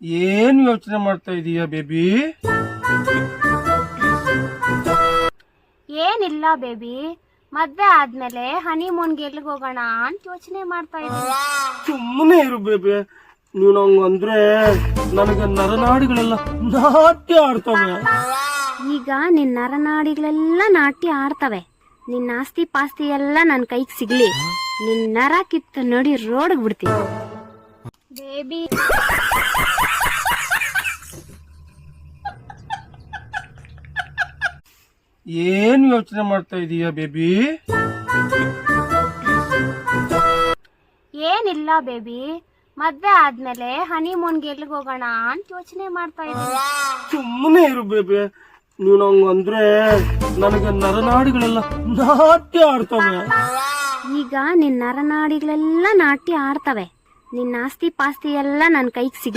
ಏನ್ ಯೋಚನೆ ಮಾಡ್ತಾ ಇದೀಯಾ ಬೇಬಿ? ಏನಿಲ್ಲ ಬೇಬಿ, ಮದ್ವೆ ಆದ್ಮೇಲೆ ಹನಿಮೂನ್ಗೆ ಎಲ್ಲಿಗೆ ಹೋಗೋಣ ಅಂತ ಯೋಚನೆ ಮಾಡ್ತಾ ಇದ್ದೀನಿ. ಸುಮ್ಮನೆ ಇರು ಬೇಬಿ. ನೀನು ಹಂಗಂದ್ರೆ ನನಗೆ ನರನಾಡಿಗಳೆಲ್ಲ ನಾಟ್ಯ ಆಡ್ತವೆ. ಈಗ ನಿನ್ ನರನಾಡಿಗಳೆಲ್ಲ ನಾಟ್ಯ ಆಡ್ತವೆ. ನಿನ್ನ ಆಸ್ತಿ ಪಾಸ್ತಿ ಎಲ್ಲ ನನ್ ಕೈಗೆ ಸಿಗ್ಲಿ, ನಿನ್ ನರ ಕಿತ್ತು ನೋಡಿ ರೋಡ್ಗ್ ಬಿಡ್ತೀನಿ ಬೇಬಿ. ಏನ್ ಯೋಚನೆ ಮಾಡ್ತಾ ಇದೀಯಾ ಬೇಬಿ? ಏನಿಲ್ಲ ಬೇಬಿ, ಮದ್ವೆ ಆದ್ಮೇಲೆ ಹನಿಮೂನ್ಗೆ ಎಲ್ಲಿಗೆ ಹೋಗೋಣ ಅಂತ ಯೋಚನೆ ಮಾಡ್ತಾ ಇದ್ದೀನಿ. ಸುಮ್ಮನೆ ಇರು ಬೇಬಿ. ನೀನು ಹಂಗಂದ್ರೆ ನನಗೆ ನರನಾಡಿಗಳೆಲ್ಲ ನಾಟ್ಯ ಆಡ್ತವೆ. ಈಗ ನಿನ್ ನರನಾಡಿಗಳೆಲ್ಲ ನಾಟ್ಯ ಆಡ್ತವೆ. ನಿನ್ನ ಆಸ್ತಿ ಪಾಸ್ತಿ ಎಲ್ಲ ನನ್ ಕೈಗೆ ಸಿಗ್ಲಿ.